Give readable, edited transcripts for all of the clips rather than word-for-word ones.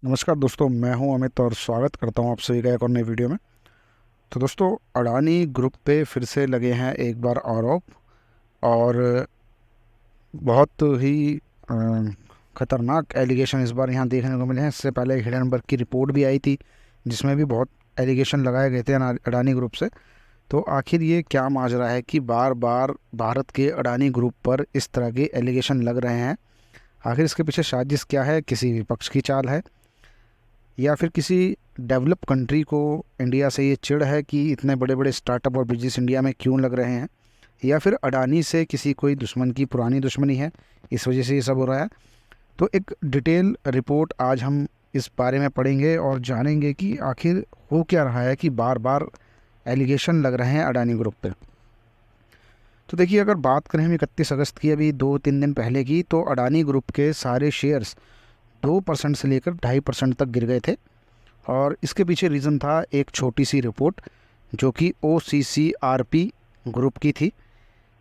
नमस्कार दोस्तों, मैं हूं अमित और स्वागत करता हूं आप सभी का एक और नई वीडियो में। तो दोस्तों, अडानी ग्रुप पे फिर से लगे हैं एक बार आरोप। और बहुत ही अ, खतरनाक एलिगेशन इस बार यहाँ देखने को मिले हैं। इससे पहले हिडनबर्ग की रिपोर्ट भी आई थी जिसमें भी बहुत एलिगेशन लगाए गए थे अडानी ग्रुप से। तो आखिर ये क्या माजरा है कि बार बार भारत के अडानी ग्रुप पर इस तरह के एलिगेशन लग रहे हैं? आखिर इसके पीछे साजिश क्या है? किसी विपक्ष की चाल है या फिर किसी डेवलप कंट्री को इंडिया से ये चिढ़ है कि इतने बड़े बड़े स्टार्टअप और बिजनेस इंडिया में क्यों लग रहे हैं? या फिर अडानी से किसी कोई दुश्मन की पुरानी दुश्मनी है, इस वजह से ये सब हो रहा है? तो एक डिटेल रिपोर्ट आज हम इस बारे में पढ़ेंगे और जानेंगे कि आखिर हो क्या रहा है कि बार बार एलिगेशन लग रहे हैं अडानी ग्रुप पे। तो देखिए, अगर बात करें हम 31 अगस्त की, अभी 2-3 दिन पहले की, तो अडानी ग्रुप के सारे शेयर्स 2% से लेकर 2.5% तक गिर गए थे। और इसके पीछे रीज़न था एक छोटी सी रिपोर्ट जो कि OCCRP ग्रुप की थी,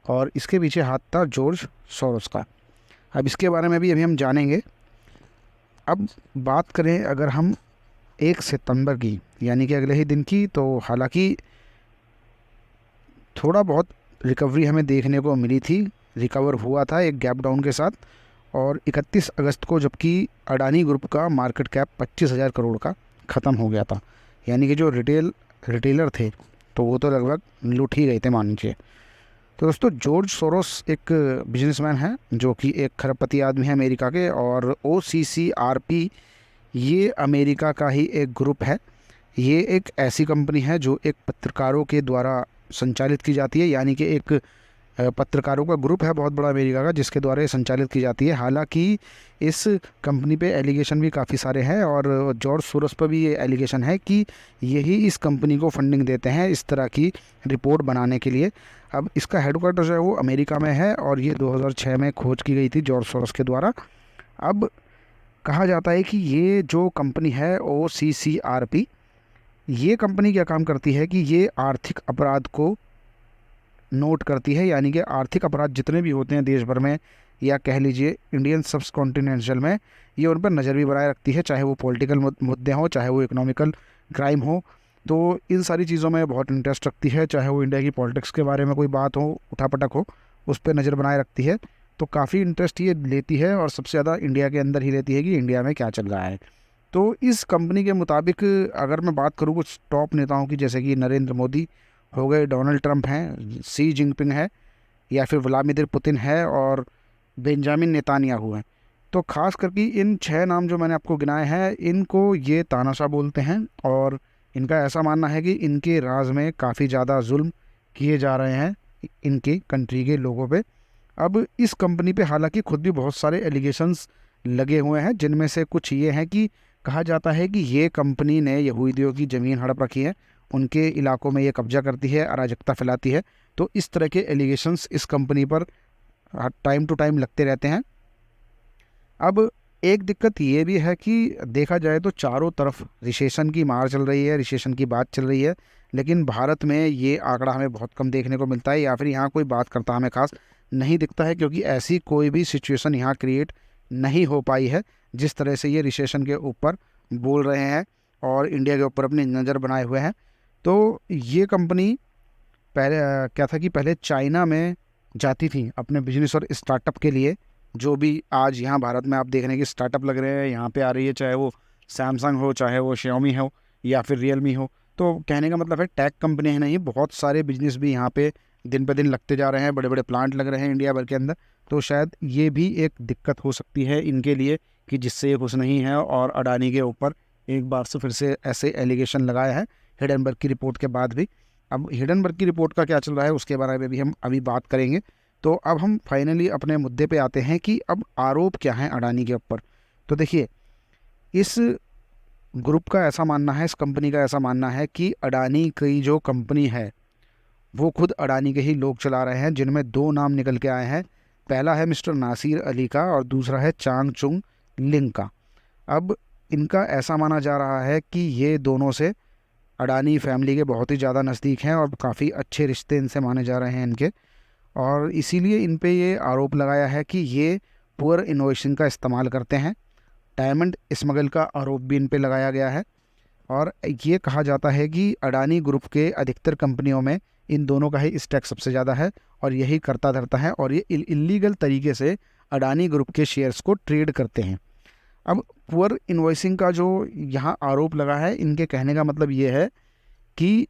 और इसके पीछे हाथ था जॉर्ज सोरोस का। अब इसके बारे में भी अभी हम जानेंगे। अब बात करें अगर हम 1 सितंबर की, यानी कि अगले ही दिन की, तो हालांकि थोड़ा बहुत रिकवरी हमें देखने को मिली थी। रिकवर हुआ था एक गैप डाउन के साथ। और 31 अगस्त को जबकि अडानी ग्रुप का मार्केट कैप 25,000 करोड़ का ख़त्म हो गया था, यानी कि जो रिटेलर थे तो वो तो लगभग लूट ही गए थे, मान लीजिए। तो दोस्तों, जॉर्ज सोरोस एक बिजनेसमैन है जो कि एक खरबपति आदमी है अमेरिका के। और OCCRP ये अमेरिका का ही एक ग्रुप है। ये एक ऐसी कंपनी है जो एक पत्रकारों के द्वारा संचालित की जाती है, यानी कि एक पत्रकारों का ग्रुप है बहुत बड़ा अमेरिका का, जिसके द्वारा ये संचालित की जाती है। हालांकि इस कंपनी पे एलिगेशन भी काफ़ी सारे हैं, और जॉर्ज सोरोस पर भी ये एलिगेशन है कि यही इस कंपनी को फंडिंग देते हैं इस तरह की रिपोर्ट बनाने के लिए। अब इसका हेडक्वार्टर जो है वो अमेरिका में है, और ये 2006 में खोज की गई थी जॉर्ज सोरोस के द्वारा। अब कहा जाता है कि ये जो कंपनी है OCCRP, ये कंपनी क्या काम करती है कि ये आर्थिक अपराध को नोट करती है, यानी कि आर्थिक अपराध जितने भी होते हैं देश भर में, या कह लीजिए इंडियन सब कॉन्टिनेंशियल में, ये उन पर नज़र भी बनाए रखती है, चाहे वो पॉलिटिकल मुद्दे हों, चाहे वो इकोनॉमिकल क्राइम हो। तो इन सारी चीज़ों में बहुत इंटरेस्ट रखती है, चाहे वो इंडिया की पॉलिटिक्स के बारे में कोई बात हो, उठापटक हो, उस पर नज़र बनाए रखती है। तो काफ़ी इंटरेस्ट ये लेती है, और सबसे ज़्यादा इंडिया के अंदर ही लेती है कि इंडिया में क्या चल रहा है। तो इस कंपनी के मुताबिक अगर मैं बात करूँ कुछ टॉप नेताओं की, जैसे कि नरेंद्र मोदी हो गए, डोनाल्ड ट्रंप हैं, सी जिनपिंग है, या फिर व्लादिमीर पुतिन है, और बेंजामिन नेतान्याहू हैं। तो खास करके इन 6 नाम जो मैंने आपको गिनाए हैं, इनको ये तानाशाह बोलते हैं। और इनका ऐसा मानना है कि इनके राज में काफ़ी ज़्यादा जुल्म किए जा रहे हैं इनके कंट्री के लोगों पे। अब इस कंपनी पे हालांकि खुद भी बहुत सारे एलिगेशंस लगे हुए हैं, जिनमें से कुछ ये हैं कि कहा जाता है कि ये कंपनी ने यहूदियों की ज़मीन हड़प रखी है, उनके इलाकों में ये कब्जा करती है, अराजकता फैलाती है। तो इस तरह के एलिगेशंस इस कंपनी पर टाइम टू टाइम लगते रहते हैं। अब एक दिक्कत ये भी है कि देखा जाए तो चारों तरफ रिसेशन की मार चल रही है, रिसेशन की बात चल रही है, लेकिन भारत में ये आंकड़ा हमें बहुत कम देखने को मिलता है, या फिर यहाँ कोई बात करता हमें खास नहीं दिखता है, क्योंकि ऐसी कोई भी सिचुएशन यहाँ क्रिएट नहीं हो पाई है जिस तरह से ये रिसेशन के ऊपर बोल रहे हैं और इंडिया के ऊपर अपनी नज़र बनाए हुए हैं। तो ये कंपनी पहले क्या था कि पहले चाइना में जाती थी अपने बिजनेस और स्टार्टअप के लिए। जो भी आज यहाँ भारत में आप देख रहे हैं कि स्टार्टअप लग रहे हैं, यहाँ पे आ रही है, चाहे वो सैमसंग हो, चाहे वो Xiaomi हो, या फिर रियलमी हो। तो कहने का मतलब है टेक कंपनी है नहीं, बहुत सारे बिजनेस भी यहाँ पे दिन पे दिन लगते जा रहे हैं, बड़े बड़े प्लांट लग रहे हैं इंडिया भर के अंदर। तो शायद ये भी एक दिक्कत हो सकती है इनके लिए कि जिससे ये खुश नहीं है, और अडानी के ऊपर एक बार से फिर से ऐसे एलिगेशन लगाया है हिडनबर्ग की रिपोर्ट के बाद भी। अब हिडनबर्ग की रिपोर्ट का क्या चल रहा है उसके बारे में भी हम अभी बात करेंगे। तो अब हम फाइनली अपने मुद्दे पे आते हैं कि अब आरोप क्या है अडानी के ऊपर। तो देखिए, इस ग्रुप का ऐसा मानना है, इस कंपनी का ऐसा मानना है कि अडानी की जो कंपनी है वो खुद अडानी के ही लोग चला रहे हैं, जिनमें 2 नाम निकल के आए हैं। पहला है मिस्टर नासिर अली का, और दूसरा है चांग चुंग लिंग का। अब इनका ऐसा माना जा रहा है कि ये दोनों से अडानी फैमिली के बहुत ही ज़्यादा नज़दीक हैं, और काफ़ी अच्छे रिश्ते इनसे माने जा रहे हैं इनके। और इसीलिए इन पे ये आरोप लगाया है कि ये पुअर इनोवेशन का इस्तेमाल करते हैं, डायमंड स्मगल का आरोप भी इन पे लगाया गया है। और ये कहा जाता है कि अडानी ग्रुप के अधिकतर कंपनियों में इन दोनों का ही स्टैक सबसे ज़्यादा है और यही करता धरता है, और ये इलीगल तरीके से अडानी ग्रुप के शेयर्स को ट्रेड करते हैं। अब पुअर इन्वॉइसिंग का जो यहाँ आरोप लगा है, इनके कहने का मतलब ये है कि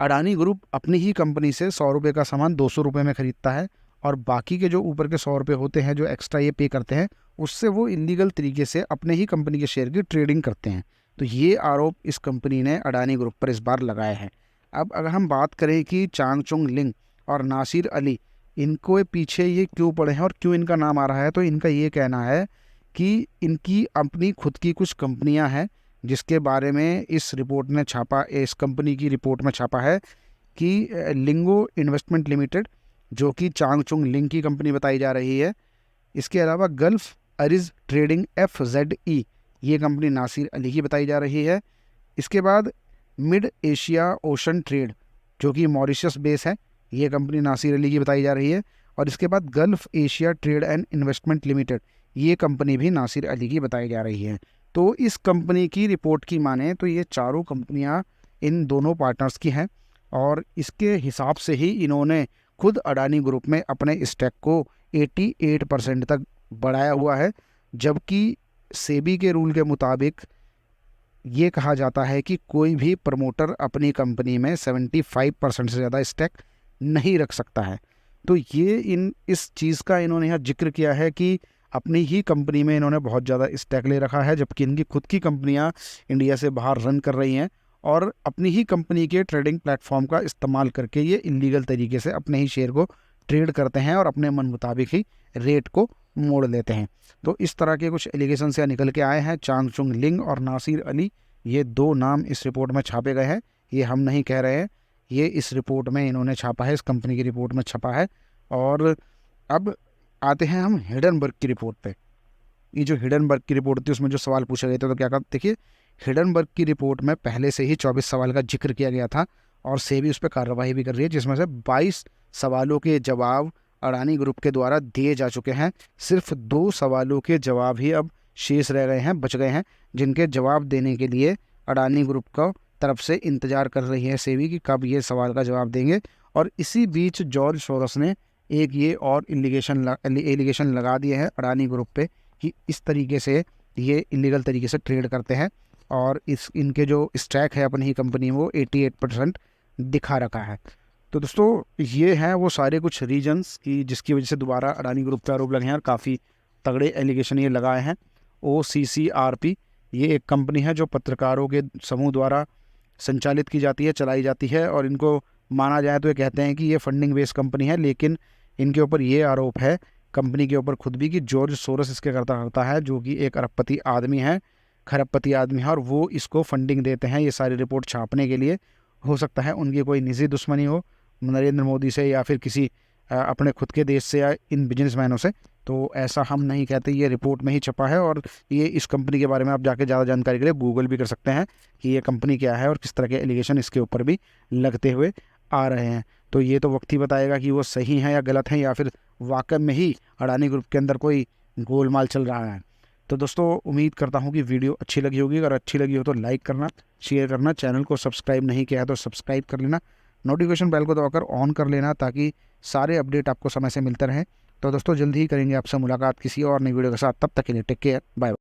अडानी ग्रुप अपनी ही कंपनी से 100 रुपये का सामान 200 रुपये में ख़रीदता है, और बाकी के जो ऊपर के 100 रुपये होते हैं जो एक्स्ट्रा ये पे करते हैं, उससे वो इलीगल तरीके से अपने ही कंपनी के शेयर की ट्रेडिंग करते हैं। तो ये आरोप इस कंपनी ने अडानी ग्रुप पर इस बार लगाए हैं। अब अगर हम बात करें कि चांगचुंग लिंग और नासिर अली, इनको पीछे ये क्यों पड़े हैं और क्यों इनका नाम आ रहा है, तो इनका ये कहना है कि इनकी अपनी खुद की कुछ कंपनियां हैं जिसके बारे में इस रिपोर्ट ने छापा, इस कंपनी की रिपोर्ट में छापा है कि लिंगो इन्वेस्टमेंट लिमिटेड, जो कि चांगचुंग लिंग की कंपनी बताई जा रही है। इसके अलावा गल्फ अरिज ट्रेडिंग FZE, ये कंपनी नासिर अली की बताई जा रही है। इसके बाद मिड एशिया ओशन ट्रेड, जो कि मॉरिशस बेस है, ये कंपनी नासिर अली की बताई जा रही है। और इसके बाद gulf Asia trade and investment limited, ये कंपनी भी नासिर अली की बताई जा रही है। तो इस कंपनी की रिपोर्ट की माने तो ये चारों कंपनियां इन दोनों पार्टनर्स की हैं, और इसके हिसाब से ही इन्होंने खुद अडानी ग्रुप में अपने स्टैक को 88% तक बढ़ाया हुआ है। जबकि सेबी के रूल के मुताबिक ये कहा जाता है कि कोई भी प्रमोटर अपनी कंपनी में 75% से ज़्यादा स्टैक नहीं रख सकता है। तो ये इस चीज़ का इन्होंने यहाँ जिक्र किया है कि अपनी ही कंपनी में इन्होंने बहुत ज़्यादा स्टैक ले रखा है, जबकि इनकी खुद की कंपनियाँ इंडिया से बाहर रन कर रही हैं, और अपनी ही कंपनी के ट्रेडिंग प्लेटफॉर्म का इस्तेमाल करके ये इलीगल तरीके से अपने ही शेयर को ट्रेड करते हैं और अपने मन मुताबिक ही रेट को मोड़ लेते हैं। तो इस तरह के कुछ एलिगेशन से निकल के आए हैं। चांगचुंग लिंग और नासिर अली, ये दो नाम इस रिपोर्ट में छापे गए हैं, ये हम नहीं कह रहे हैं, ये इस रिपोर्ट में इन्होंने छापा है, इस कंपनी की रिपोर्ट में छपा है। और अब आते हैं हम हिडनबर्ग की रिपोर्ट पे। ये जो हिडनबर्ग की रिपोर्ट थी उसमें जो सवाल पूछे गए थे, तो क्या कहते, देखिए हिडनबर्ग की रिपोर्ट में पहले से ही 24 सवाल का जिक्र किया गया था, और सेबी उस पर कार्रवाई भी कर रही है, जिसमें से 22 सवालों के जवाब अडानी ग्रुप के द्वारा दिए जा चुके हैं। सिर्फ 2 सवालों के जवाब ही अब शेष रह गए हैं, बच गए हैं, जिनके जवाब देने के लिए अडानी ग्रुप को तरफ से इंतजार कर रही है सेबी कि कब ये सवाल का जवाब देंगे। और इसी बीच जॉर्ज सोरोस ने एक ये और एलिगेशन लगा दिए हैं अडानी ग्रुप पे कि इस तरीके से ये इलीगल तरीके से ट्रेड करते हैं, और इनके जो स्टैक है अपनी ही कंपनी में वो 88% दिखा रखा है। तो दोस्तों ये हैं वो सारे कुछ रीजन्स की जिसकी वजह से दोबारा अडानी ग्रुप पे आरोप लगे हैं, और काफ़ी तगड़े एलिगेशन ये लगाए हैं। OCCRP, ये एक कंपनी है जो पत्रकारों के समूह द्वारा संचालित की जाती है, चलाई जाती है, और इनको माना जाए तो ये कहते हैं कि ये फंडिंग बेस्ड कंपनी है। लेकिन इनके ऊपर ये आरोप है कंपनी के ऊपर खुद भी कि जॉर्ज सोरोस इसके करता है, जो कि एक खरबपति आदमी है, और वो इसको फंडिंग देते हैं ये सारी रिपोर्ट छापने के लिए। हो सकता है उनकी कोई निजी दुश्मनी हो नरेंद्र मोदी से, या फिर किसी अपने खुद के देश से, या इन बिजनेसमैनों से। तो ऐसा हम नहीं कहते, ये रिपोर्ट में ही छपा है, और ये इस कंपनी के बारे में आप जाके ज़्यादा जानकारी के लिए गूगल भी कर सकते हैं कि ये कंपनी क्या है और किस तरह के एलिगेशन इसके ऊपर भी लगते हुए आ रहे हैं। तो ये तो वक्त ही बताएगा कि वो सही हैं या गलत हैं, या फिर वाकई में ही अडानी ग्रुप के अंदर कोई गोलमाल चल रहा है। तो दोस्तों उम्मीद करता हूँ कि वीडियो अच्छी लगी होगी। अगर अच्छी लगी हो तो लाइक करना, शेयर करना, चैनल को सब्सक्राइब नहीं किया है तो सब्सक्राइब कर लेना, नोटिफिकेशन बेल को दबाकर ऑन कर लेना, ताकि सारे अपडेट आपको समय से मिलते रहें। तो दोस्तों जल्दी ही करेंगे आपसे मुलाकात किसी और नई वीडियो के साथ, तब तक के लिए टेक केयर, बाय।